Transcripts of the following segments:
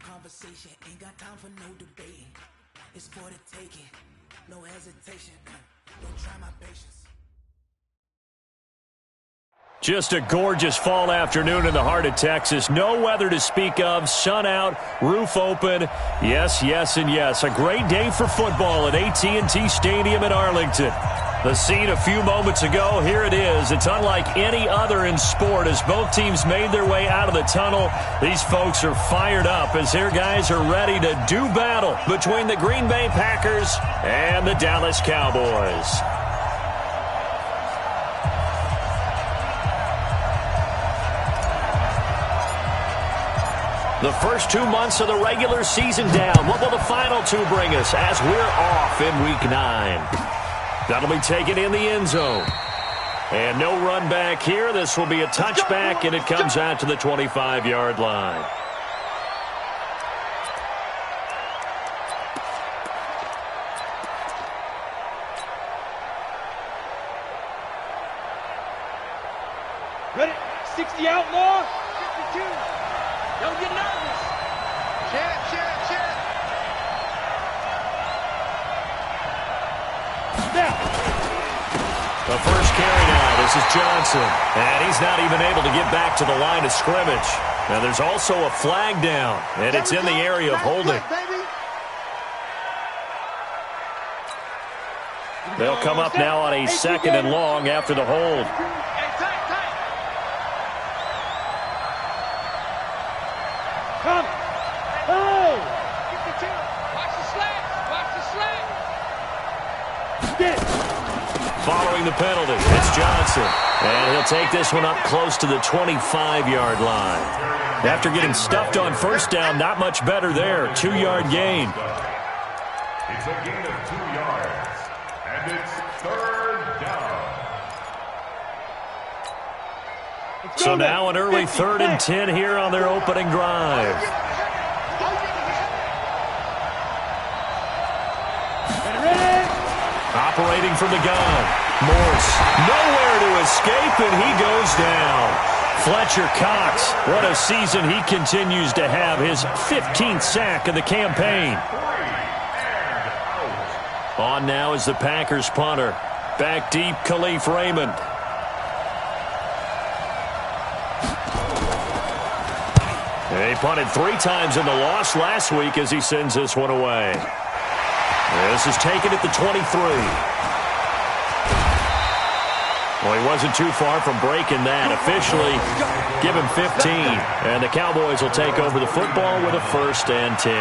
conversation, ain't got time for no debating. It's for the taking, no hesitation. Don't try my patience. Just a gorgeous fall afternoon in the heart of Texas. No weather to speak of. Sun out, roof open. Yes, yes, and yes. A great day for football at AT&T Stadium in Arlington. The scene a few moments ago, here it is. It's unlike any other in sport as both teams made their way out of the tunnel. These folks are fired up as their guys are ready to do battle between the Green Bay Packers and the Dallas Cowboys. The first 2 months of the regular season down. What will the final two bring us as we're off in Week 9? That'll be taken in the end zone. And no run back here. This will be a touchback, and it comes out to the 25-yard line. Ready? 60 outlaw. 52. Don't get nervous. Check. Now. The first carry now. This is Johnson. And he's not even able to get back to the line of scrimmage. Now there's also a flag down, and it's in the area of holding. They'll come up now on a 2nd and long after the hold. Come. Oh! Watch the slack. Following the penalty, it's Johnson. And he'll take this one up close to the 25-yard line. After getting stuffed on first down, not much better there. 2-yard gain. It's a gain of 2 yards. And it's 3rd down. So now an early 3rd and 10 here on their opening drive. Operating from the gun. Morse nowhere to escape, and he goes down. Fletcher Cox, what a season he continues to have. His 15th sack of the campaign. On now is the Packers punter. Back deep, Khalif Raymond. He punted 3 times in the loss last week as he sends this one away. This is taken at the 23. Well, he wasn't too far from breaking that. Officially, give him 15. And the Cowboys will take over the football with a 1st and 10.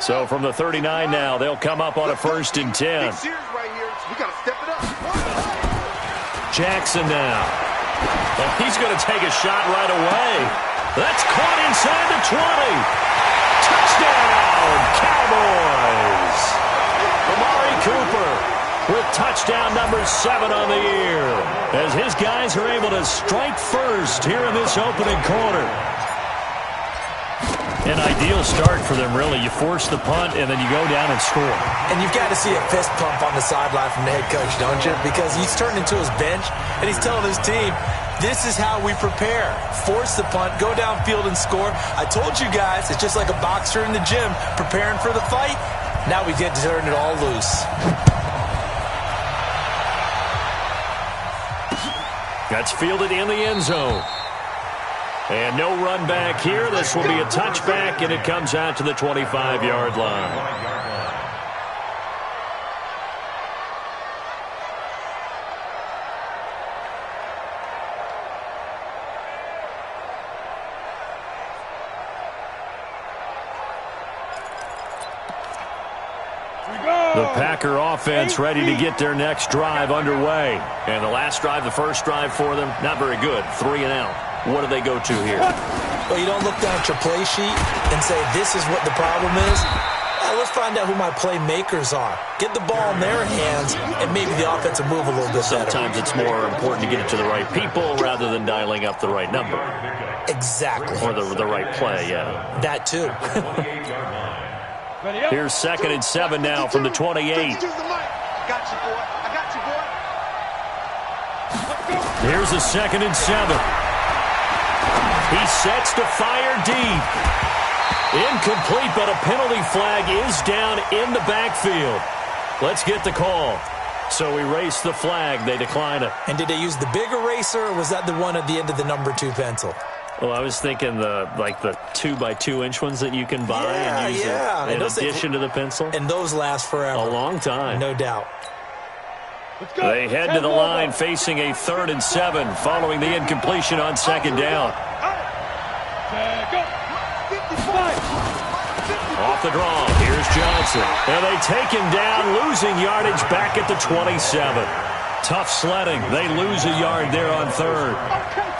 So from the 39 now, they'll come up on a 1st and 10. Jackson now. And he's going to take a shot right away. That's caught inside the 20. Touchdown, Cowboys. Amari Cooper with touchdown number 7 on the year as his guys are able to strike first here in this opening quarter. An ideal start for them, really. You force the punt, and then you go down and score. And you've got to see a fist pump on the sideline from the head coach, don't you? Because he's turned into his bench, and he's telling his team, this is how we prepare. Force the punt, go downfield and score. I told you guys, it's just like a boxer in the gym preparing for the fight. Now we get to turn it all loose. That's fielded in the end zone. And no run back here. This will be a touchback, and it comes out to the 25-yard line. The Packer offense ready to get their next drive underway. And the last drive, the first drive for them, not very good. 3 and out. What do they go to here? Well, you don't look down at your play sheet and say, this is what the problem is. Let's find out who my playmakers are. Get the ball in their hands, and maybe the offense will move a little bit better. Sometimes it's more important to get it to the right people rather than dialing up the right number. Exactly. Or the right play, yeah. That too. Here's 2nd and 7 now from the 28. Got you, boy. I got you, boy. Here's a 2nd and 7. He sets to fire deep. Incomplete, but a penalty flag is down in the backfield. Let's get the call. So erase the flag. They decline it. And did they use the big eraser, or was that the one at the end of the number 2 pencil? Well, I was thinking the 2x2-inch ones that you can buy and use in addition to the pencil. And those last forever. A long time. No doubt. They head to the line facing a 3rd and 7 following the incompletion on 2nd down. Off the draw, here's Johnson. And they take him down, losing yardage back at the 27. Tough sledding. They lose a yard there on 3rd.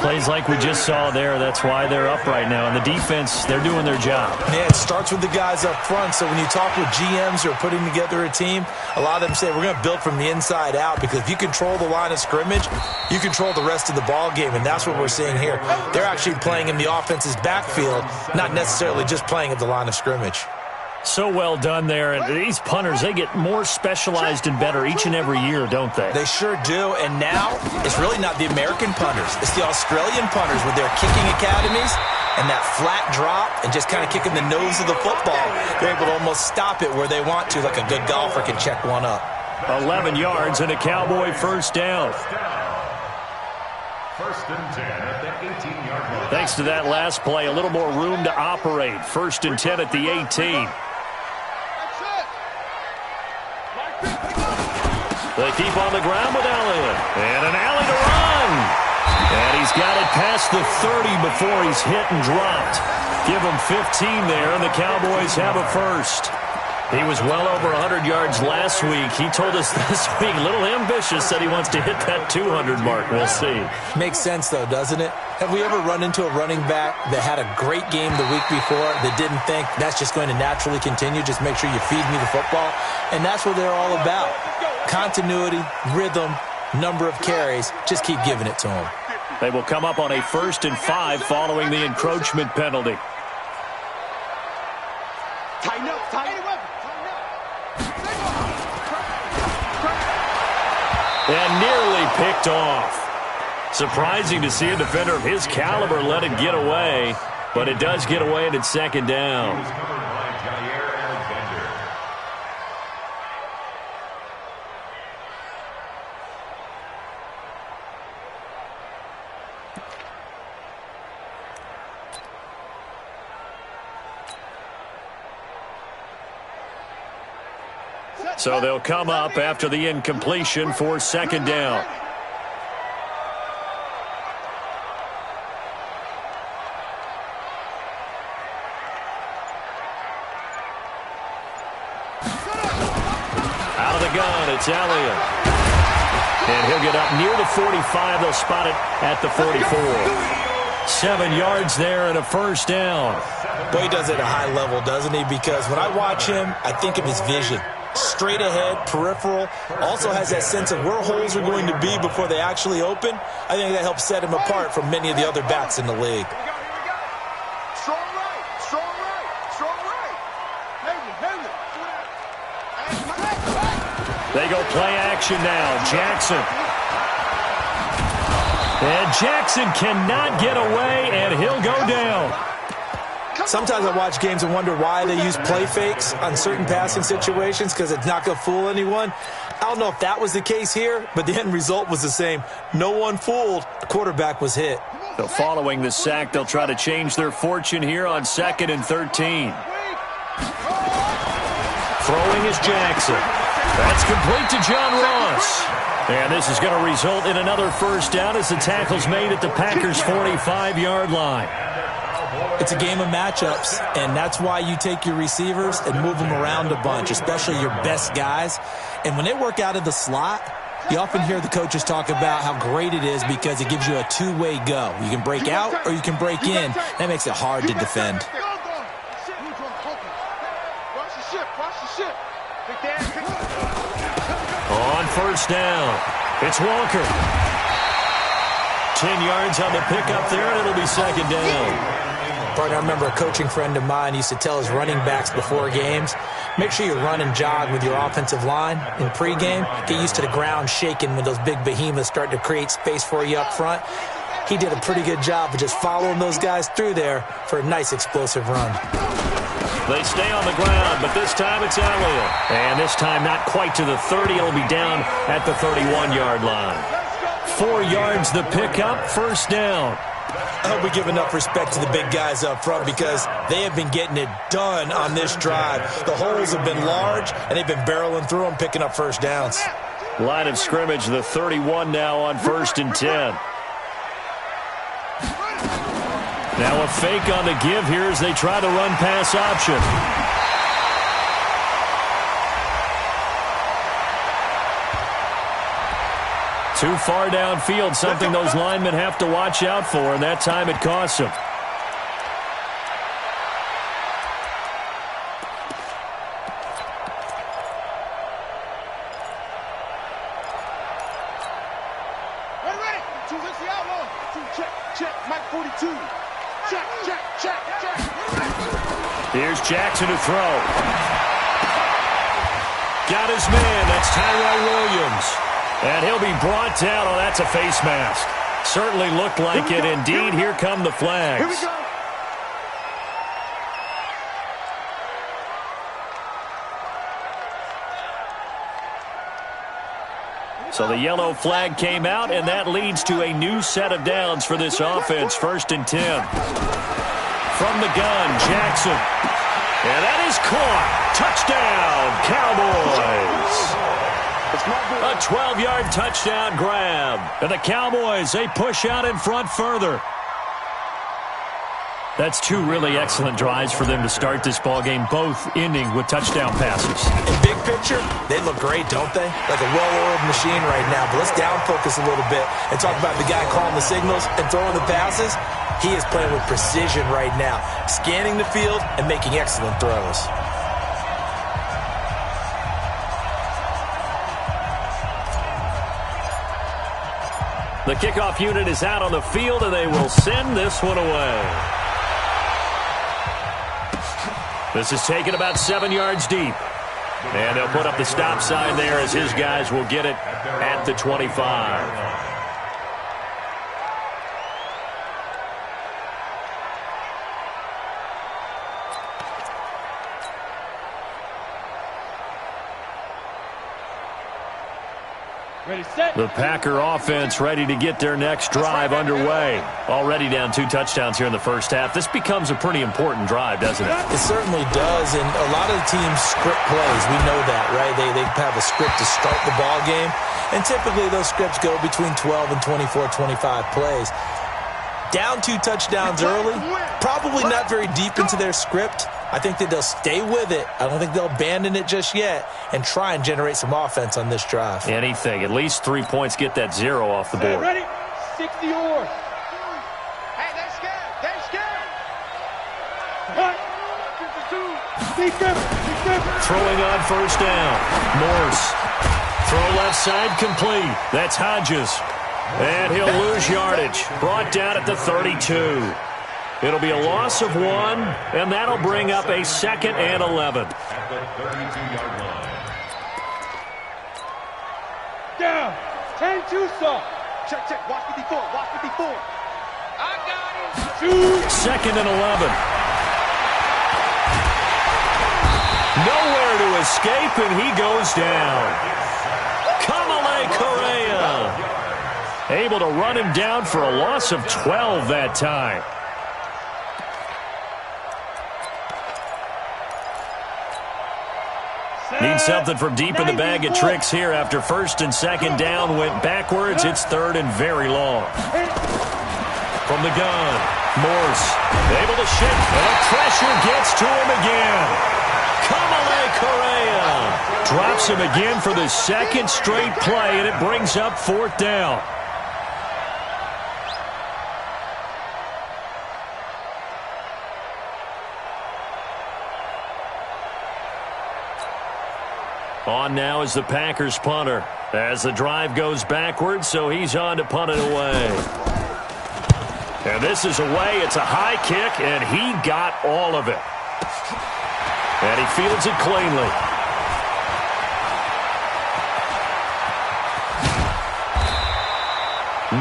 Plays like we just saw there. That's why they're up right now. And the defense, they're doing their job. Yeah, it starts with the guys up front. So when you talk with GMs who are putting together a team, a lot of them say we're going to build from the inside out, because if you control the line of scrimmage, you control the rest of the ball game. And that's what we're seeing here. They're actually playing in the offense's backfield, not necessarily just playing at the line of scrimmage. So well done there. And these punters, they get more specialized and better each and every year, don't they? They sure do. And now it's really not the American punters. It's the Australian punters with their kicking academies and that flat drop and just kind of kicking the nose of the football. They're able to almost stop it where they want to, like a good golfer can check one up. 11 yards and a Cowboy 1st down. 1st and 10 at the 18-yard line. Thanks to that last play, a little more room to operate. 1st and 10 at the 18. They keep on the ground with Elliott. And an alley to run. And he's got it past the 30 before he's hit and dropped. Give him 15 there, and the Cowboys have a 1st. He was well over 100 yards last week. He told us this week, a little ambitious, said he wants to hit that 200 mark. We'll see. Makes sense, though, doesn't it? Have we ever run into a running back that had a great game the week before that didn't think that's just going to naturally continue? Just make sure you feed me the football. And that's what they're all about. Continuity, rhythm, number of carries. Just keep giving it to them. They will come up on a 1st and 5 following the encroachment penalty. Tighten up, tighten up. And nearly picked off. Surprising to see a defender of his caliber let it get away, but it does get away and it's 2nd down. He was covered by Jair Alexander. So they'll come up after the incompletion for 2nd down. Out of the gun, it's Elliott. And he'll get up near the 45. They'll spot it at the 44. 7 yards there and a 1st down. Boy, he does it at a high level, doesn't he? Because when I watch him, I think of his vision. Straight ahead, peripheral, also has that sense of where holes are going to be before they actually open. I think that helps set him apart from many of the other backs in the league. Strong right, strong right, strong right. They go play action now. Jackson. And Jackson cannot get away, and he'll go down. Sometimes I watch games and wonder why they use play fakes on certain passing situations, because it's not going to fool anyone. I don't know if that was the case here, but the end result was the same. No one fooled. The quarterback was hit. So following the sack, they'll try to change their fortune here on 2nd and 13. Throwing is Jackson. That's complete to John Ross. And this is going to result in another 1st down as the tackle's made at the Packers' 45-yard line. It's a game of matchups, and that's why you take your receivers and move them around a bunch, especially your best guys. And when they work out of the slot, you often hear the coaches talk about how great it is because it gives you a two-way go. You can break out or you can break in. That makes it hard to defend. On 1st down, it's Walker. 10 yards on the pickup there, and it'll be 2nd down. Partner, I remember a coaching friend of mine used to tell his running backs before games, make sure you run and jog with your offensive line in pregame. Get used to the ground shaking when those big behemoths start to create space for you up front. He did a pretty good job of just following those guys through there for a nice explosive run. They stay on the ground, but this time it's Elliott. And this time not quite to the 30. It'll be down at the 31-yard line. 4 yards the pickup, first down. I hope we give enough respect to the big guys up front because they have been getting it done on this drive. The holes have been large, and they've been barreling through them, picking up first downs. Line of scrimmage, the 31 now on 1st and 10. Now a fake on the give here as they try to run pass option. Too far downfield, something those linemen have to watch out for, and that time it costs them. Ready. It's the outlaw. Check. Mike 42. Check. Here's Jackson to throw. Got his man. That's Tyrell Williams. And he'll be brought down. Oh, that's a face mask. Certainly looked like it. Indeed, here come the flags. Here we go. So the yellow flag came out, and that leads to a new set of downs for this offense. 1st and 10. From the gun, Jackson. And that is caught. Touchdown, Cowboys. A 12-yard touchdown grab. And the Cowboys, they push out in front further. That's 2 really excellent drives for them to start this ballgame, both ending with touchdown passes. In big picture, they look great, don't they? Like a well-oiled machine right now. But let's down focus a little bit and talk about the guy calling the signals and throwing the passes. He is playing with precision right now, scanning the field and making excellent throws. The kickoff unit is out on the field, and they will send this one away. This is taken about 7 yards deep. And they'll put up the stop sign there as his guys will get it at the 25. Ready, set. The Packer offense ready to get their next drive underway. Already down 2 touchdowns here in the first half. This becomes a pretty important drive, doesn't it? It certainly does, and a lot of the teams script plays. We know that, right? They have a script to start the ball game, and typically those scripts go between 12 and 24, 25 plays. Down 2 touchdowns early, probably not very deep into their script. I think that they'll stay with it. I don't think they'll abandon it just yet and try and generate some offense on this drive. Anything. At least 3 points, get that 0 off the board. Ready? 60 yours. Hey, they're scared. They're scared. Throwing on first down. Morse. Throw left side complete. That's Hodges. And he'll lose yardage. Brought down at the 32. It'll be a loss of 1, and that'll bring up a 2nd and 11. At the 32-yard line. Down. 10-2 saw. Check. Watch 54. Watch 54. I got him. 2nd and 11. Nowhere to escape, and he goes down. Kamalei Correa. Able to run him down for a loss of 12 that time. Need something from deep in the bag of tricks here after 1st and 2nd down went backwards. It's 3rd and very long. From the gun, Morse able to shake, and the pressure gets to him again. Kamalei Correa drops him again for the 2nd straight play, and it brings up 4th down. On now is the Packers punter as the drive goes backwards, so he's on to punt it away. And And this is away. It's a high kick, and he got all of it. And he fields it cleanly.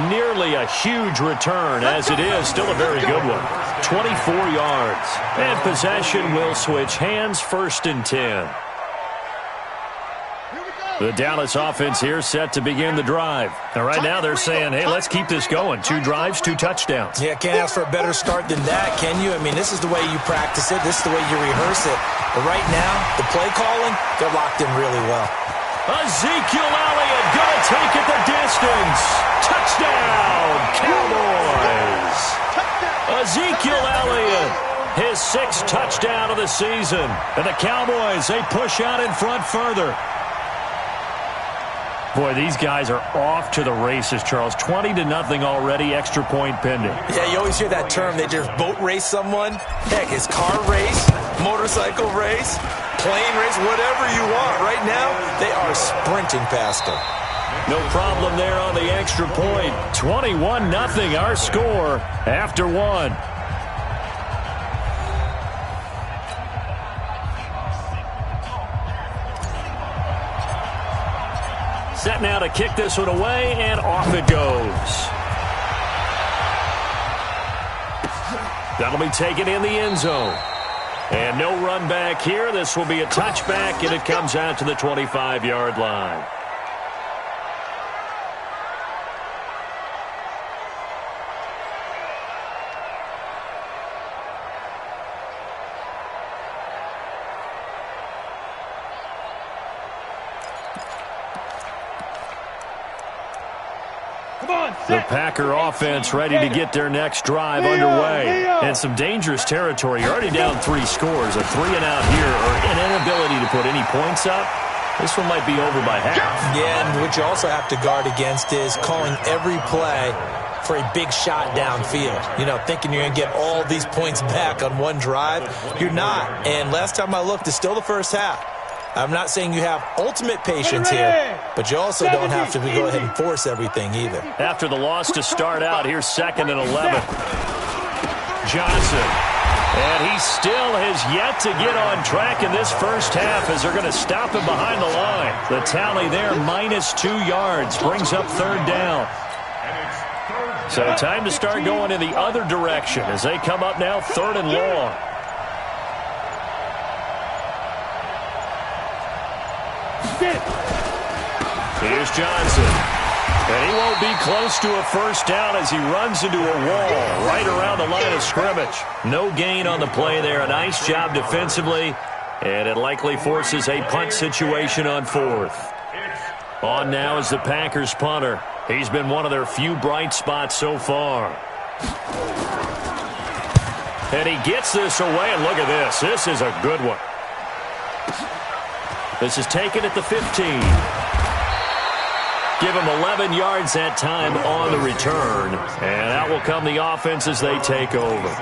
Nearly a huge return, as it is still a very good one. 24 yards. And possession will switch hands, 1st and 10. The Dallas offense here set to begin the drive. And right now they're saying, hey, let's keep this going. 2 drives, 2 touchdowns. Yeah, can't ask for a better start than that, can you? I mean, this is the way you practice it. This is the way you rehearse it. But right now, the play calling, they're locked in really well. Ezekiel Elliott going to take it the distance. Touchdown, Cowboys. Ezekiel Elliott, his 6th touchdown of the season. And the Cowboys, they push out in front further. Boy, these guys are off to the races, Charles. 20-0 already, extra point pending. Yeah, you always hear that term. They just boat race someone. Heck, it's car race, motorcycle race, plane race, whatever you want. Right now, they are sprinting past them. No problem there on the extra point. 21-0 our score after 1. Set now to kick this one away, and off it goes. That'll be taken in the end zone. And no run back here. This will be a touchback, and it comes out to the 25-yard line. The Packer offense ready to get their next drive underway. And some dangerous territory. You're already down 3 scores. A 3-and-out here, or an inability to put any points up. This one might be over by half. Yeah, and what you also have to guard against is calling every play for a big shot downfield. You know, thinking you're going to get all these points back on one drive. You're not. And last time I looked, it's still the first half. I'm not saying you have ultimate patience here, but you also don't have to go ahead and force everything either. After the loss to start out, here's 2nd and 11. Johnson. And he still has yet to get on track in this first half as they're going to stop him behind the line. The tally there, -2 yards, brings up 3rd down. So time to start going in the other direction as they come up now 3rd and long. Here's Johnson. And he won't be close to a first down as he runs into a wall right around the line of scrimmage. No gain on the play there. A nice job defensively. And it likely forces a punt situation on 4th. On now is the Packers punter. He's been one of their few bright spots so far. And he gets this away. And look at this. This is a good one. This is taken at the 15. Give him 11 yards that time on the return. And out will come the offense as they take over.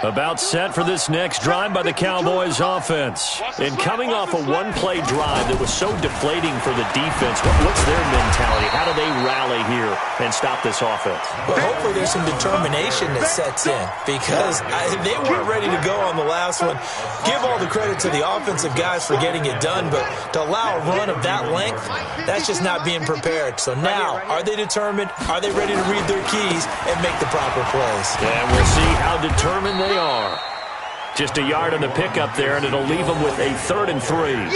About set for this next drive by the Cowboys offense. And coming off a one-play drive that was so deflating for the defense, what's their mentality? How do they rally here and stop this offense? Well, hopefully there's some determination that sets in because they weren't ready to go on the last one. Give all the credit to the offensive guys for getting it done, but to allow a run of that length, that's just not being prepared. So now, are they determined? Are they ready to read their keys and make the proper plays? And we'll see how determined they are. Just a yard on the pickup there, and it'll leave them with a 3rd and 3.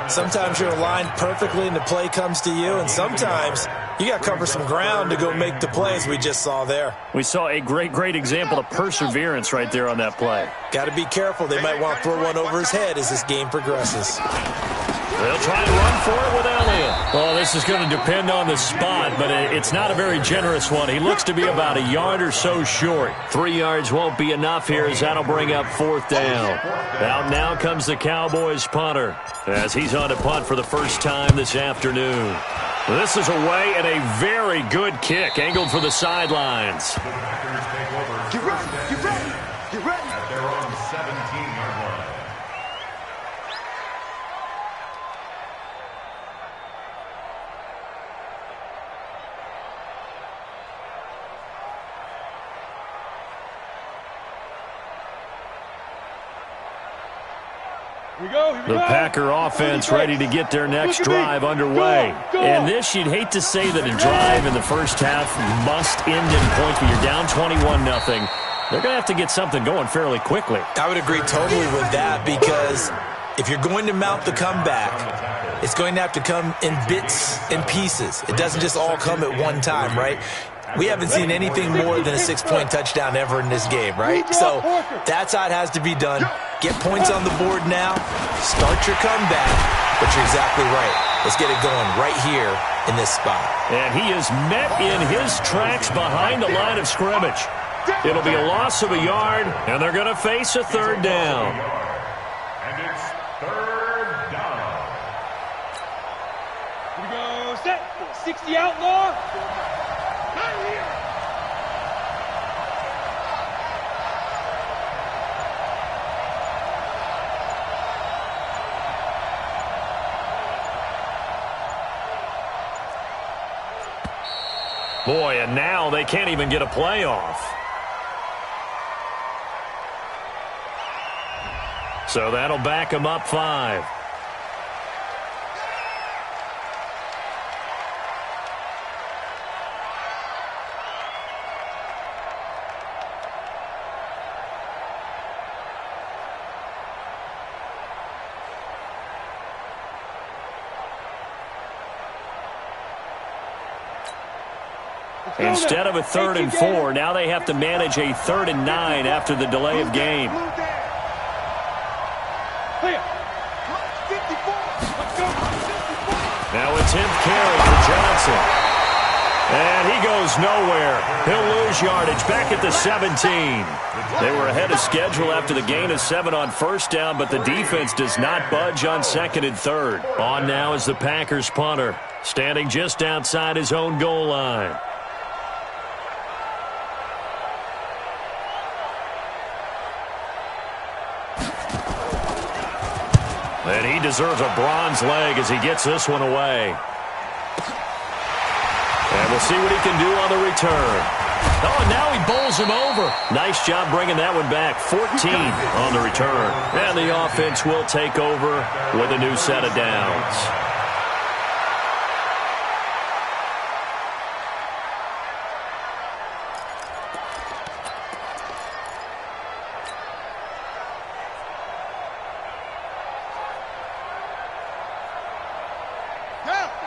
Sometimes you're aligned perfectly and the play comes to you, and sometimes you got to cover some ground to go make the plays we just saw there. We saw a great example of perseverance right there on that play. Got to be careful. They might want to throw one over his head as this game progresses. They'll try and run for it with Elliott. Well, this is going to depend on the spot, but it's not a very generous one. He looks to be about a yard or so short. 3 yards won't be enough here as that'll bring up 4th down. Out now comes the Cowboys punter as he's on to punt for the first time this afternoon. This is away and a very good kick angled for the sidelines. Get ready. Get ready. Get ready. At their own 17-yard line. The Packer offense ready to get their next drive underway. And this, you'd hate to say that a drive in the first half must end in points, but you're down 21-0. They're going to have to get something going fairly quickly. I would agree totally with that, because if you're going to mount the comeback, it's going to have to come in bits and pieces. It doesn't just all come at one time, right? We haven't seen anything more than a 6-point touchdown ever in this game, right? So that's how it has to be done. Get points on the board now. Start your comeback. But you're exactly right. Let's get it going right here in this spot. And he is met in his tracks behind the line of scrimmage. It'll be a loss of a yard, and they're going to face a third down. And it's third down. Here we go, set. 60 outlaw. Not here. Boy, and now they can't even get a play off. So that'll back them up 5. Instead of a 3rd and 4, now they have to manage a 3rd and 9 after the delay of game. Now it's him carry for Johnson. And he goes nowhere. He'll lose yardage back at the 17. They were ahead of schedule after the gain of 7 on first down, but the defense does not budge on 2nd and 3rd. On now is the Packers punter, standing just outside his own goal line. And he deserves a bronze leg as he gets this one away. And we'll see what he can do on the return. Oh, and now he bowls him over. Nice job bringing that one back. 14 on the return. And the offense will take over with a new set of downs.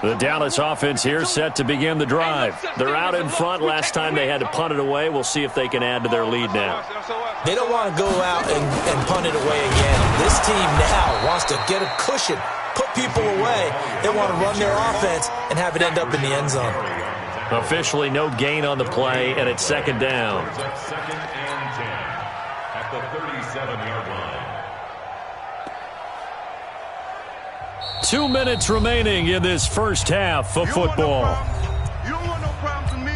The Dallas offense here set to begin the drive. They're out in front. Last time they had to punt it away. We'll see if they can add to their lead now. They don't want to go out and punt it away again. This team now wants to get a cushion, put people away. They want to run their offense and have it end up in the end zone. Officially no gain on the play, and it's 2nd down. 2nd and 10 at the 37-yard line. 2 minutes remaining in this first half of football. You don't want no problems with me.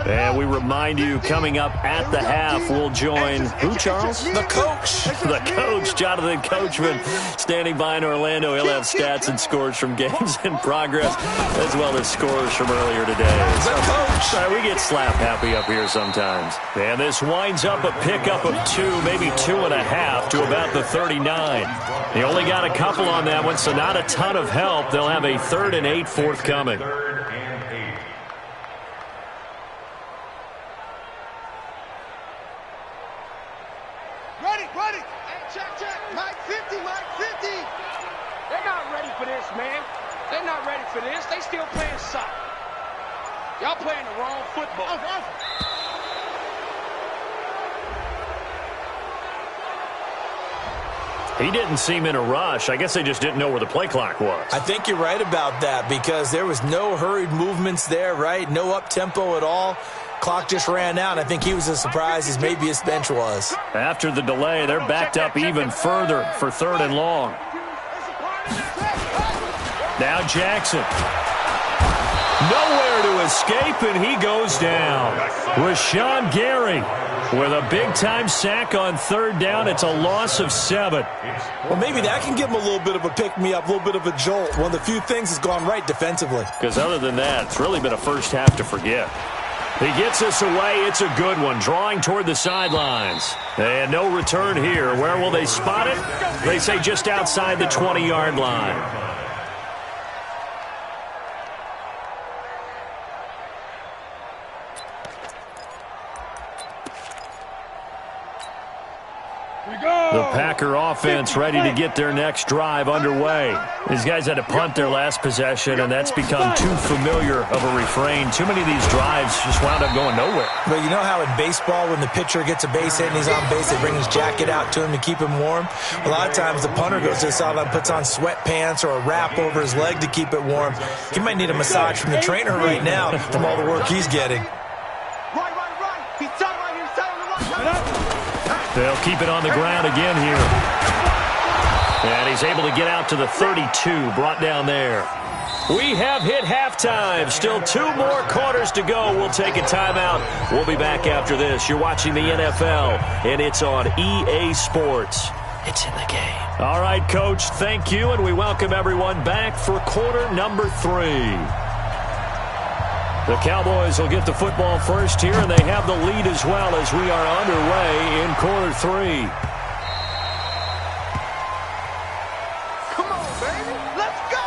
And we remind you, coming up at the half, we'll join who, Charles? The coach. The coach, Jonathan Coachman, standing by in Orlando. He'll have stats and scores from games in progress, as well as scores from earlier today. The coach. We get slap happy up here sometimes. And this winds up a pickup of 2, maybe 2.5 to about the 39. They only got a couple on that one, so not a ton of help. They'll have a 3rd and 8 forthcoming. 3rd and 8. Ready. Hey, check. Mike 50. They're not ready for this, man. They're not ready for this. They still playing soccer. Y'all playing the wrong football. He didn't seem in a rush. I guess they just didn't know where the play clock was. I think you're right about that, because there was no hurried movements there, right? No up-tempo at all. Clock just ran out. I think he was as surprised as maybe his bench was. After the delay, they're backed up even further for 3rd and long. Now Jackson. Nowhere to escape, and he goes down. Rashawn Gary with a big-time sack on 3rd down. It's a loss of 7. Well, maybe that can give him a little bit of a pick-me-up, a little bit of a jolt. One of the few things that's gone right defensively. Because other than that, it's really been a first half to forget. He gets us away. It's a good one, drawing toward the sidelines. And no return here. Where will they spot it? They say just outside the 20-yard line. The Packer offense ready to get their next drive underway. These guys had to punt their last possession, and that's become too familiar of a refrain. Too many of these drives just wound up going nowhere. But you know how in baseball, when the pitcher gets a base hit and he's on base, they bring his jacket out to him to keep him warm? A lot of times the punter goes to the sideline, puts on sweatpants or a wrap over his leg to keep it warm. He might need a massage from the trainer right now from all the work he's getting. Right. He's done right here. They'll keep it on the ground again here. And he's able to get out to the 32, brought down there. We have hit halftime. Still 2 more quarters to go. We'll take a timeout. We'll be back after this. You're watching the NFL, and it's on EA Sports. It's in the game. All right, Coach, thank you, and we welcome everyone back for quarter number 3. The Cowboys will get the football first here, and they have the lead as well as we are underway in quarter 3. Come on, baby. Let's go.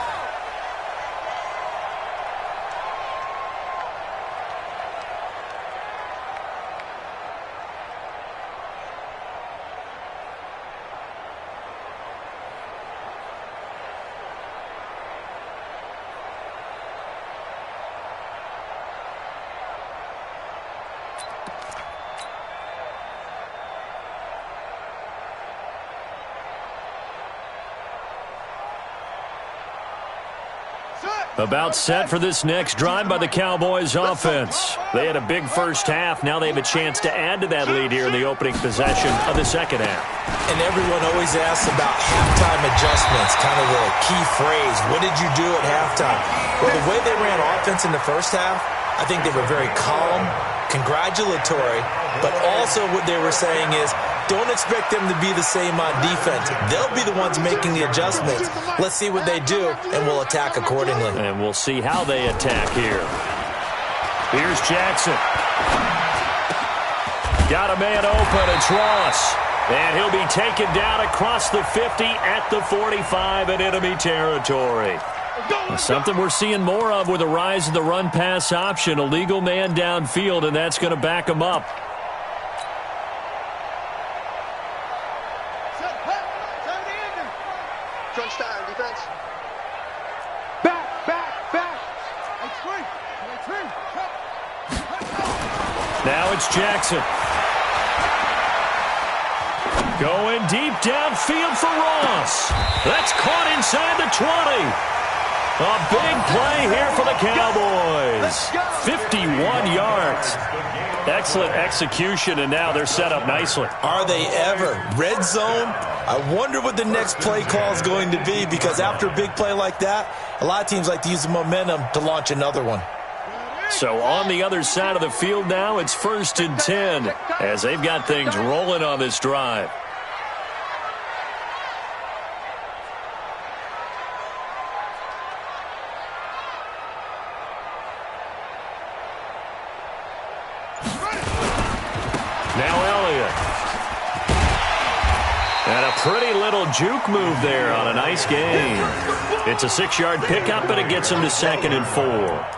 About set for this next drive by the Cowboys offense. They had a big first half. Now they have a chance to add to that lead here in the opening possession of the second half. And everyone always asks about halftime adjustments, kind of the key phrase. What did you do at halftime? Well, the way they ran offense in the first half, I think they were very calm, congratulatory, but also what they were saying is, don't expect them to be the same on defense. They'll be the ones making the adjustments. Let's see what they do, and we'll attack accordingly. And we'll see how they attack here. Here's Jackson. Got a man open. It's Ross. And he'll be taken down across the 50 at the 45 in enemy territory. Something we're seeing more of with the rise of the run-pass option. A legal man downfield, and that's going to back him up. Now it's Jackson. Going deep downfield for Ross. That's caught inside the 20. A big play here for the Cowboys. 51 yards. Excellent execution, and now they're set up nicely. Are they ever? Red zone? I wonder what the next play call is going to be, because after a big play like that, a lot of teams like to use the momentum to launch another one. So on the other side of the field now, it's 1st and 10 as they've got things rolling on this drive. Now Elliott. And a pretty little juke move there on a nice game. It's a 6-yard pickup, and it gets them to 2nd and 4.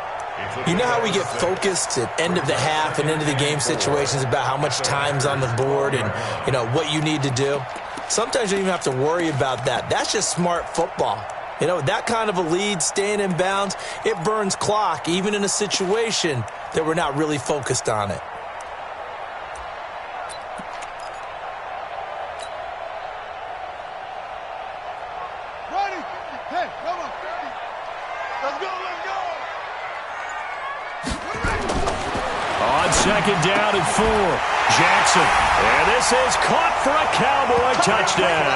You know how we get focused at end of the half and end of the game situations about how much time's on the board and, you know, what you need to do? Sometimes you don't even have to worry about that. That's just smart football. You know, that kind of a lead, staying in bounds, it burns clock, even in a situation that we're not really focused on it. Second down and 4. Jackson. And this is caught for a Cowboy touchdown.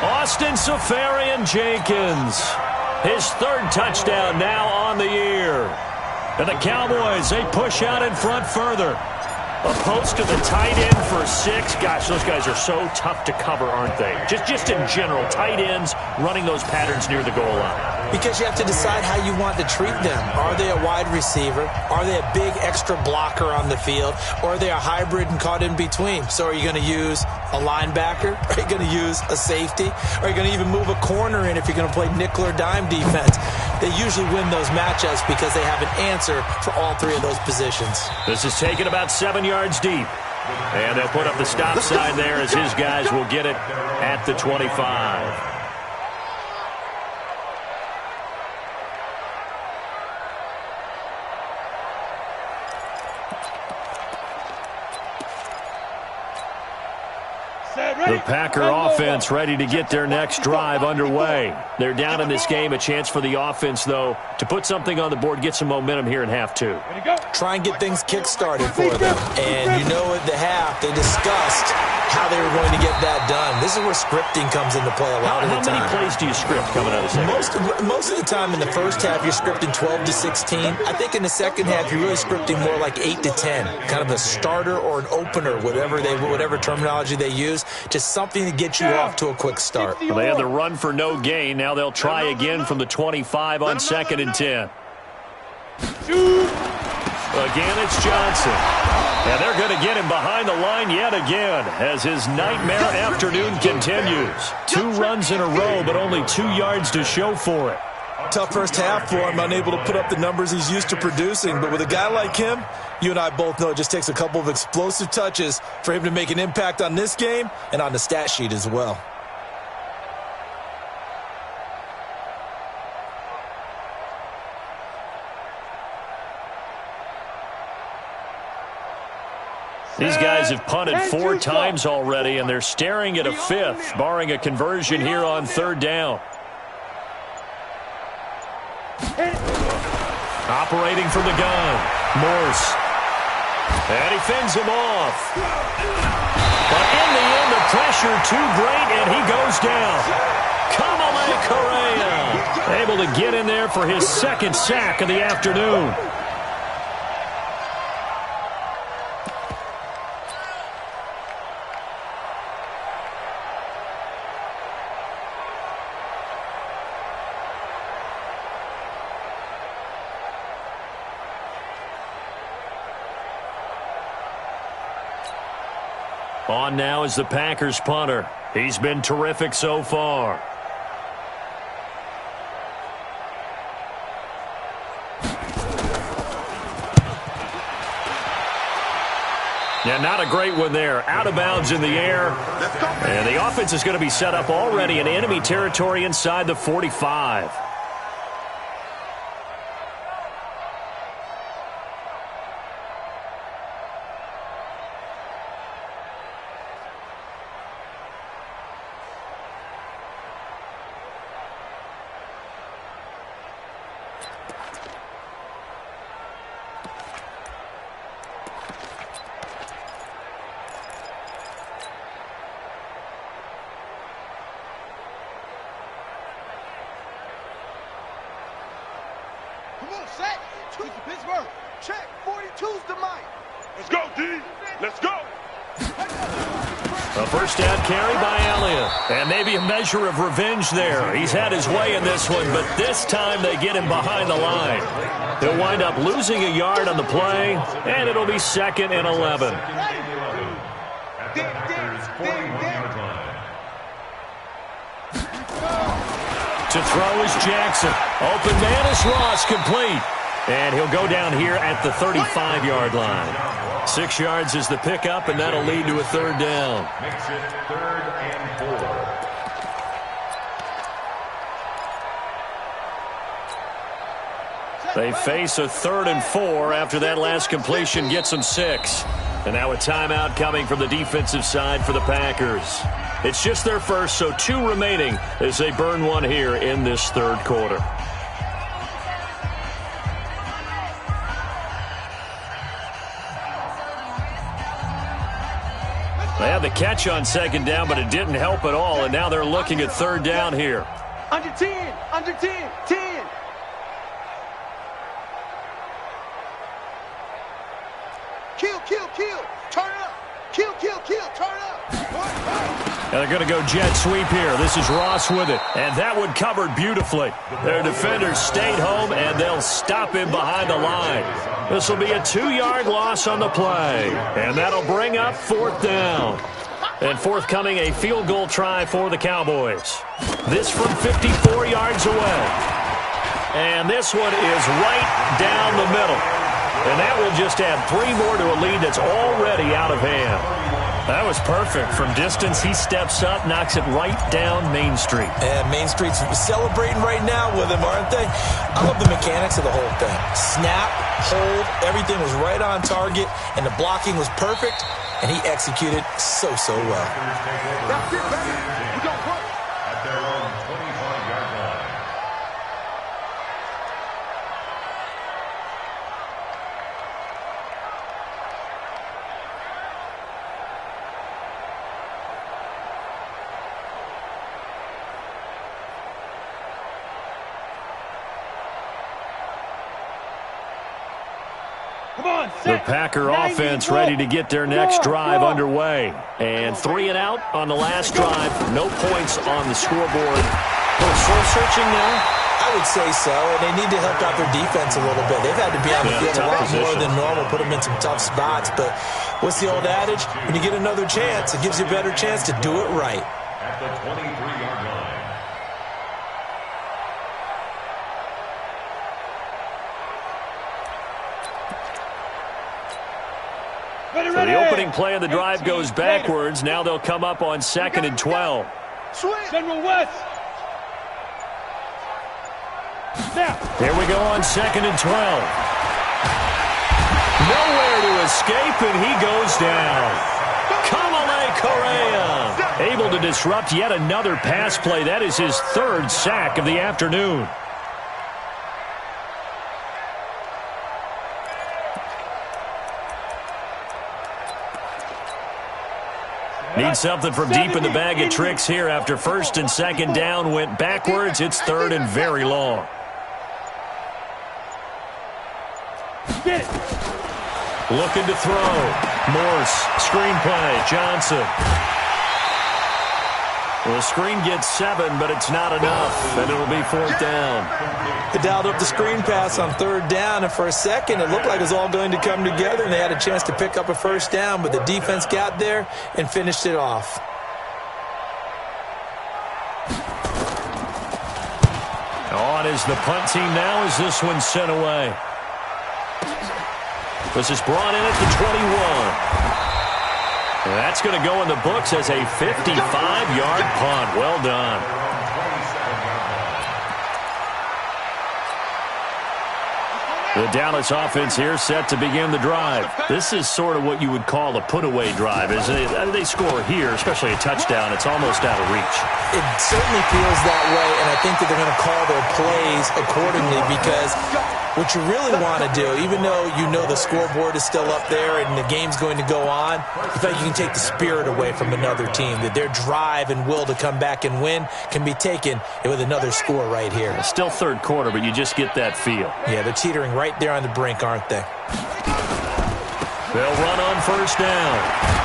Austin Seferian-Jenkins. His 3rd touchdown now on the year. And the Cowboys, they push out in front further. A post to the tight end for 6. Gosh, those guys are so tough to cover, aren't they? Just in general, tight ends running those patterns near the goal line. Because you have to decide how you want to treat them. Are they a wide receiver? Are they a big extra blocker on the field? Or are they a hybrid and caught in between? So are you going to use a linebacker? Are you going to use a safety? Are you going to even move a corner in if you're going to play nickel or dime defense? They usually win those matchups because they have an answer for all 3 of those positions. This is taken about 7 yards deep. And they'll put up the stop sign there as his guys will get it at the 25. The Packer offense ready to get their next drive underway. They're down in this game. A chance for the offense, though, to put something on the board, get some momentum here in half 2. Try and get things kick-started for them. And you know at the half, they discussed how they were going to get that done. This is where scripting comes into play a lot of the time. How many plays do you script coming out of the second? Most of the time in the first half, you're scripting 12 to 16. I think in the second half, you're really scripting more like 8 to 10. Kind of a starter or an opener, whatever terminology they use. Just something to get you off to a quick start. Well, they had the run for no gain. Now they'll try again from the 25 on 2nd and 10. Again, it's Johnson. And they're going to get him behind the line yet again as his nightmare afternoon continues. 2 runs in a row, but only 2 yards to show for it. Tough first half for him, unable to put up the numbers he's used to producing. But with a guy like him, you and I both know it just takes a couple of explosive touches for him to make an impact on this game and on the stat sheet as well. These guys have punted 4 times already, and they're staring at a 5th, barring a conversion here on 3rd down. Operating from the gun, Morse. And he fends him off. But in the end, the pressure too great, and he goes down. Kamale Correa able to get in there for his 2nd sack of the afternoon. On now is the Packers punter. He's been terrific so far. Yeah, not a great one there. Out of bounds in the air. And the offense is going to be set up already in enemy territory inside the 45. A first down carry by Elliott. And maybe a measure of revenge there. He's had his way in this one, but this time they get him behind the line. He'll wind up losing a yard on the play, and it'll be 2nd and 11. To throw is Jackson. Open man is Ross, complete. And he'll go down here at the 35-yard line. 6 yards is the pickup, and that'll lead to a 3rd down. Makes it 3rd and 4. They face a 3rd and 4 after that last completion gets them 6. And now a timeout coming from the defensive side for the Packers. It's just their first, so 2 remaining as they burn one here in this 3rd quarter. They had the catch on 2nd down, but it didn't help at all, and now they're looking at 3rd down here. Under 10, under 10, 10. Kill, kill, kill. And they're going to go jet sweep here. This is Ross with it. And that one covered beautifully. Their defenders stayed home, and they'll stop him behind the line. This will be a 2-yard loss on the play. And that'll bring up 4th down. And forthcoming, a field goal try for the Cowboys. This from 54 yards away. And this one is right down the middle. And that will just add 3 more to a lead that's already out of hand. That was perfect. From distance, he steps up, knocks it right down Main Street. And Main Street's celebrating right now with him, aren't they? I love the mechanics of the whole thing. Snap, hold, everything was right on target, and the blocking was perfect, and he executed so well. That's it, baby. We don't work. At their own 25-yard line. The Packer offense ready to get their next drive underway. And 3 and out on the last drive. No points on the scoreboard. Soul searching now? I would say so, and they need to help out their defense a little bit. They've had to be on the field a lot more than normal, put them in some tough spots. But what's the old adage? When you get another chance, it gives you a better chance to do it right. At the 23-yard line. So the opening play of the drive goes backwards. Now they'll come up on 2nd and 12. General West. Here we go on 2nd and 12. Nowhere to escape, and he goes down. Kamalei Correa able to disrupt yet another pass play. That is his 3rd sack of the afternoon. Need something from deep in the bag of tricks here after 1st and 2nd down went backwards. It's 3rd and very long. Looking to throw. Morse, screenplay, Johnson. Well, the screen gets 7, but it's not enough, and it'll be 4th down. They dialed up the screen pass on 3rd down, and for a second it looked like it was all going to come together, and they had a chance to pick up a 1st down, but the defense got there and finished it off. On is the punt team now as this one's sent away. This is brought in at the 21. And that's going to go in the books as a 55-yard punt. Well done. The Dallas offense here set to begin the drive. This is sort of what you would call a put-away drive, isn't it? They score here, especially a touchdown. It's almost out of reach. It certainly feels that way, and I think that they're going to call their plays accordingly because what you really want to do, even though you know the scoreboard is still up there and the game's going to go on, you feel like you can take the spirit away from another team, that their drive and will to come back and win can be taken with another score right here. It's still 3rd quarter, but you just get that feel. Yeah, they're teetering right there on the brink, aren't they? They'll run on 1st down.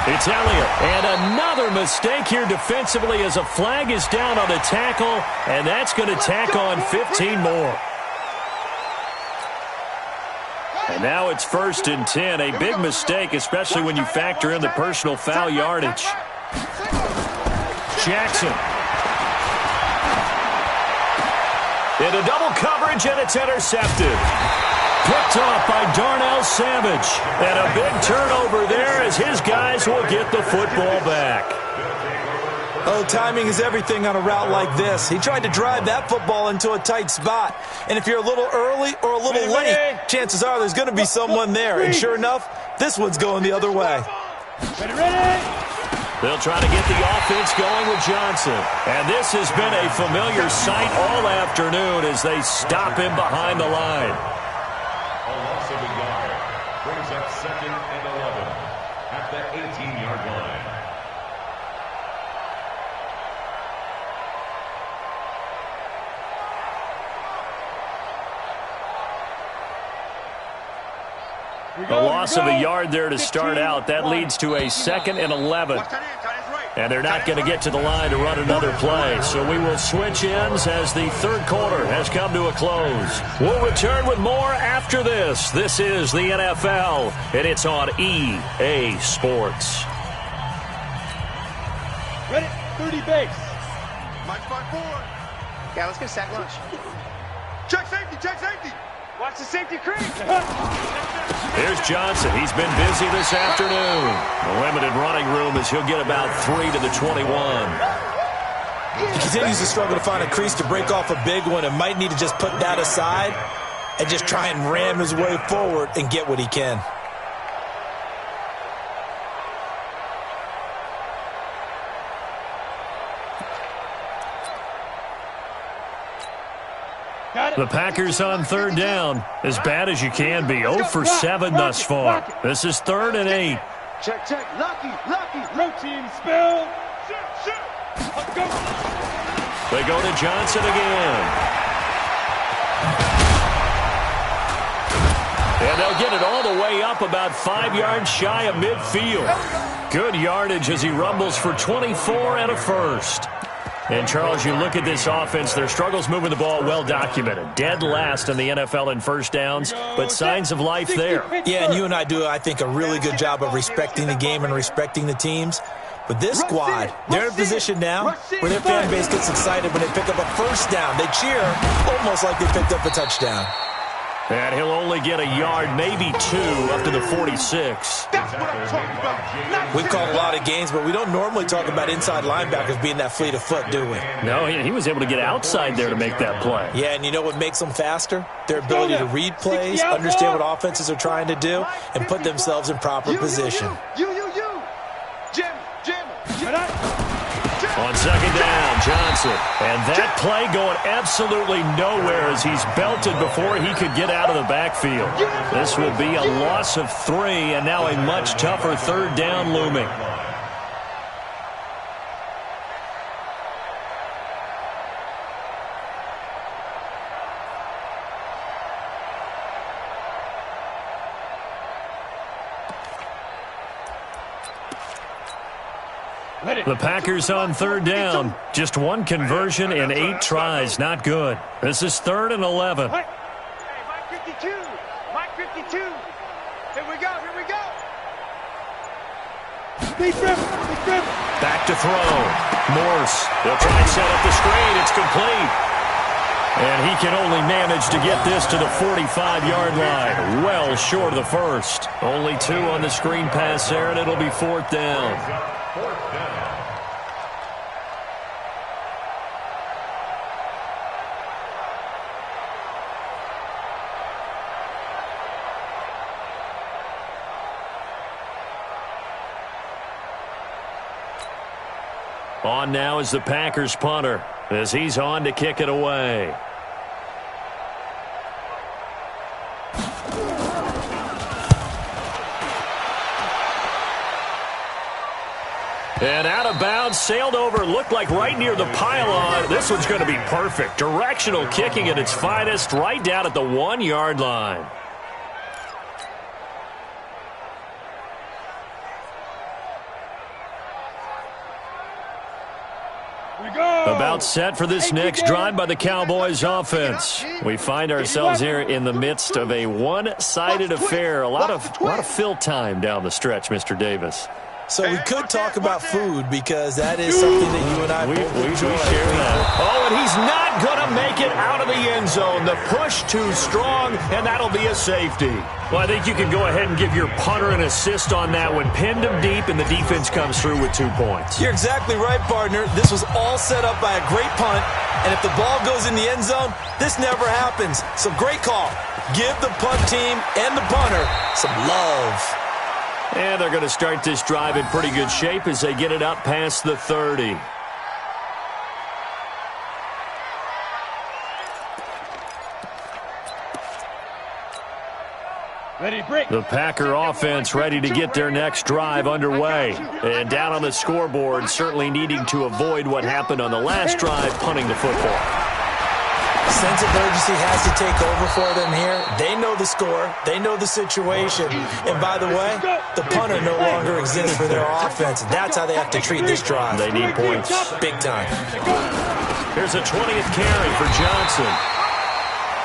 It's Elliott. And another mistake here defensively as a flag is down on the tackle, and that's going to tack on 15 more. And now it's 1st and 10. A big mistake, especially when you factor in the personal foul yardage. Jackson. Into double coverage, and it's intercepted. Picked off by Darnell Savage. And a big turnover there as his guys will get the football back. Oh, timing is everything on a route like this. He tried to drive that football into a tight spot. And if you're a little early or a little late, chances are there's going to be someone there. And sure enough, this one's going the other way. They'll try to get the offense going with Johnson. And this has been a familiar sight all afternoon as they stop him behind the line. A loss of a yard brings up 2nd and 11 at the 18-yard line. A loss of a yard there to start out. That leads to a 2nd and 11. Watch that in, tight end right. And they're not going to get to the line to run another play. So we will switch ends as the third quarter has come to a close. We'll return with more after this. This is the NFL, and it's on EA Sports. Ready, 30 base. Mike 5-4. Yeah, let's get sack lunch. Check safety, check safety. Watch the safety creep. Here's Johnson. He's been busy this afternoon. A limited running room as he'll get about 3 to the 21. He continues to struggle to find a crease to break off a big one and might need to just put that aside and just try and ram his way forward and get what he can. The Packers on third down. As bad as you can be. 0 for 7 thus far. This is 3rd and 8. Check, check. Lucky, lucky. Blue team spill. Shoot. Go. They go to Johnson again. And they'll get it all the way up about 5 yards shy of midfield. Good yardage as he rumbles for 24 and a first. And, Charles, you look at this offense, their struggles moving the ball well documented. Dead last in the NFL in first downs, but signs of life there. Yeah, and you and I do, I think, a really good job of respecting the game and respecting the teams. But this squad, they're in a position now where their fan base gets excited when they pick up a first down. They cheer almost like they picked up a touchdown. And he'll only get a yard, maybe 2, up to the 46. That's what I'm talking about. We've called a lot of games, but we don't normally talk about inside linebackers being that fleet of foot, do we? No, he was able to get outside there to make that play. Yeah, and you know what makes them faster? Their ability to read plays, understand what offenses are trying to do, and put themselves in proper position. You. Jim. On second down, Johnson. And that play going absolutely nowhere as he's belted before he could get out of the backfield. This will be a loss of 3, and now a much tougher third down looming. The Packers on third down. Just 1 conversion in 8 tries. Not good. This is 3rd and 11. Hey, Mike 52. Mike 52. Here we go. Back to throw. Morse. They'll try and set up the screen. It's complete. And he can only manage to get this to the 45-yard line. Well short of the first. Only 2 on the screen pass there, and it'll be 4th down. On now is the Packers punter as he's on to kick it away. And out of bounds, sailed over, looked like right near the pylon. This one's going to be perfect. Directional kicking at its finest, right down at the 1-yard line. About set for this next drive by the Cowboys offense. We find ourselves here in the midst of a one-sided affair. A lot of fill time down the stretch, Mr. Davis. So we could talk about food because that is something that you and I we share that. Oh, and he's not going to make it out of the end zone. The push too strong, and that'll be a safety. Well, I think you can go ahead and give your punter an assist on that one. Pinned him deep, and the defense comes through with 2 points. You're exactly right, partner. This was all set up by a great punt, and if the ball goes in the end zone, this never happens. So great call. Give the punt team and the punter some love. And they're going to start this drive in pretty good shape as they get it up past the 30. The Packer offense ready to get their next drive underway. And down on the scoreboard, certainly needing to avoid what happened on the last drive, punting the football. Sense of urgency has to take over for them here. They know the score. They know the situation. And by the way, the punter no longer exists for their offense. That's how they have to treat this drive. They need points. Big time. Here's a 20th carry for Johnson.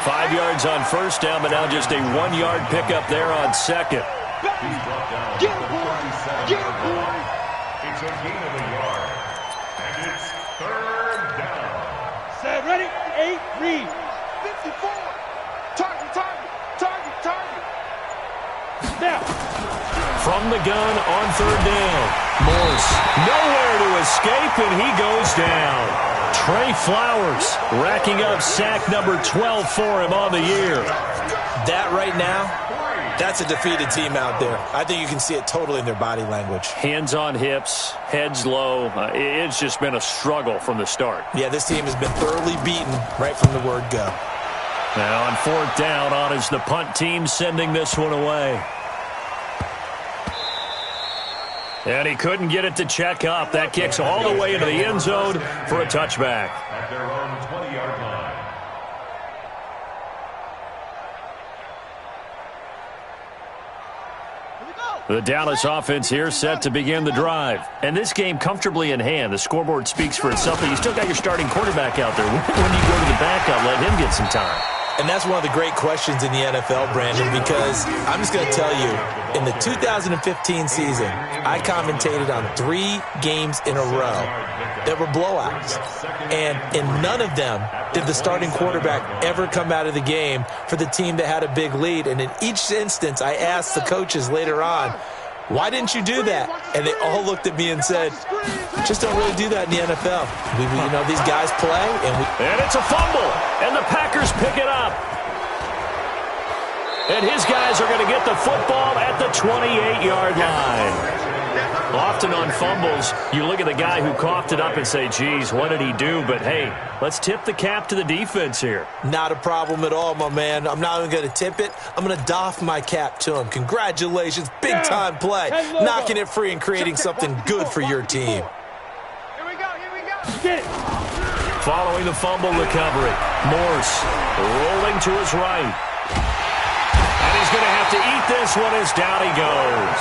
5 yards on first down, but now just a 1-yard pickup there on second. He's brought down for 37. It's a gain of a yard. And it's third down. Set, ready, 8, read. 54. Target, target, target, target. Now. From the gun on third down. Morse nowhere to escape, and he goes down. Trey Flowers racking up sack number 12 for him on the year. That right now, that's a defeated team out there. I think you can see it totally in their body language. Hands on hips, heads low. It's just been a struggle from the start. Yeah, this team has been thoroughly beaten right from the word go. Now on fourth down, on is the punt team sending this one away. And he couldn't get it to check up. That kicks all the way into the end zone for a touchback. At their own 20-yard line. The Dallas offense here set to begin the drive. And this game comfortably in hand. The scoreboard speaks for itself, but you still got your starting quarterback out there. When do you go to the backup, let him get some time? And that's one of the great questions in the NFL, Brandon, because I'm just going to tell you, in the 2015 season, I commentated on 3 games in a row that were blowouts. And in none of them did the starting quarterback ever come out of the game for the team that had a big lead. And in each instance, I asked the coaches later on, why didn't you do that? And they all looked at me and said, just don't really do that in the NFL. You know, these guys play. And it's a fumble. And the Packers pick it up. And his guys are going to get the football at the 28-yard line. Often on fumbles, you look at the guy who coughed it up and say, geez, what did he do? But, hey, let's tip the cap to the defense here. Not a problem at all, my man. I'm not even going to tip it. I'm going to doff my cap to him. Congratulations. Big-time play. Knocking it free and creating something good for your team. Here we go, here we go. Get it. Following the fumble recovery, Morse rolling to his right. And he's going to have to eat this one as down he goes.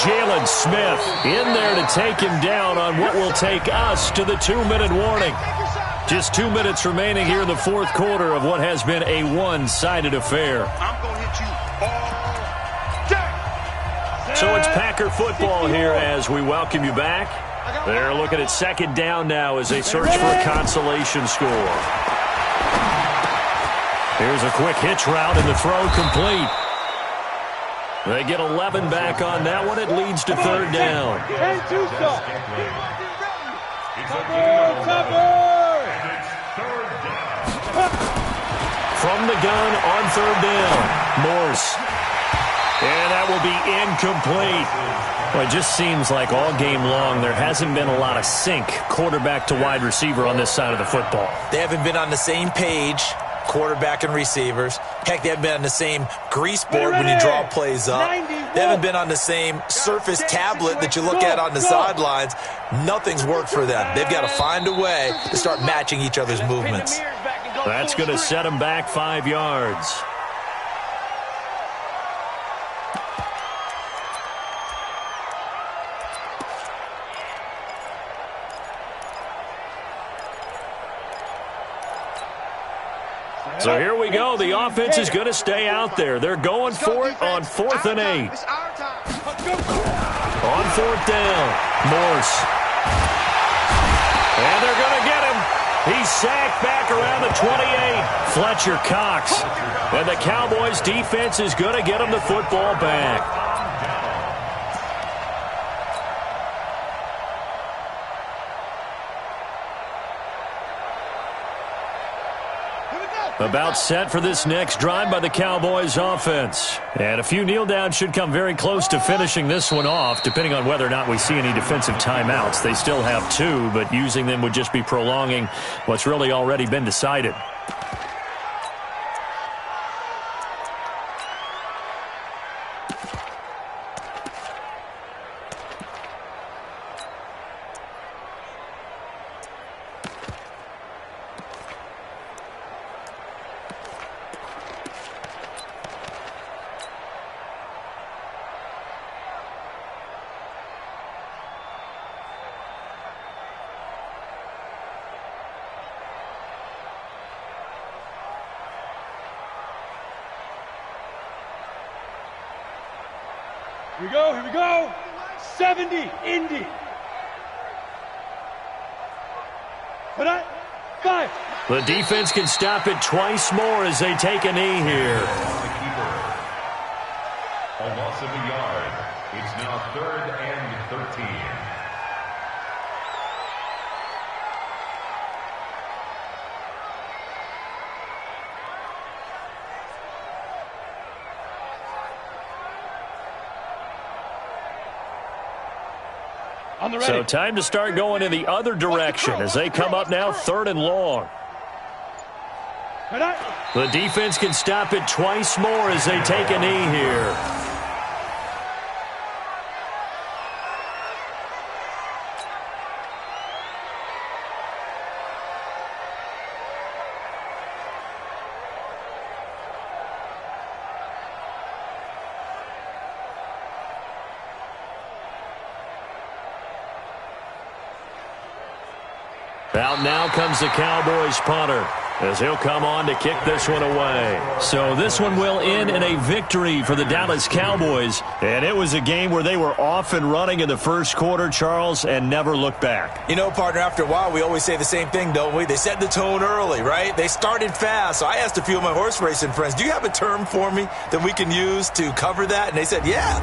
Jalen Smith in there to take him down on what will take us to the 2-minute warning. Just 2 minutes remaining here in the fourth quarter of what has been a one-sided affair. I'm going to hit you all day. So it's Packer football here as we welcome you back. They're looking at second down now as they search for a consolation score. Here's a quick hitch route and the throw complete. They get 11 back on that one. It leads to third down. And Tusa. Cover. From the gun on third down, Morse. And that will be incomplete. Well, it just seems like all game long there hasn't been a lot of sync quarterback to wide receiver on this side of the football. They haven't been on the same page, quarterback and receivers. Heck, they haven't been on the same grease board when you draw plays up. They haven't been on the same surface tablet that you look at on the sidelines. Nothing's worked for them. They've got to find a way to start matching each other's movements. That's going to set them back 5 yards. So here we go. The offense is going to stay out there. They're going for it on 4th and 8. It's our time. On 4th down, Morse. And they're going to get him. He's sacked back around the 28. Fletcher Cox. And the Cowboys defense is going to get him the football back. About set for this next drive by the Cowboys offense. And a few kneel downs should come very close to finishing this one off, depending on whether or not we see any defensive timeouts. They still have 2, but using them would just be prolonging what's really already been decided. Here we go. 70, Indy. Put it. 5. The defense can stop it twice more as they take a knee here. A loss of a yard. It's now 3rd and 13. So time to start going in the other direction as they come up now 3rd and long. The defense can stop it twice more as they take a knee here. Out now comes the Cowboys punter as he'll come on to kick this one away. So this one will end in a victory for the Dallas Cowboys. And it was a game where they were off and running in the first quarter, Charles, and never looked back. You know, partner, after a while, we always say the same thing, don't we? They set the tone early, right? They started fast. So I asked a few of my horse racing friends, do you have a term for me that we can use to cover that? And they said, yeah.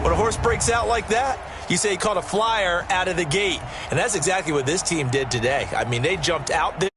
When a horse breaks out like that, you say he caught a flyer out of the gate. And that's exactly what this team did today. I mean, they jumped out there.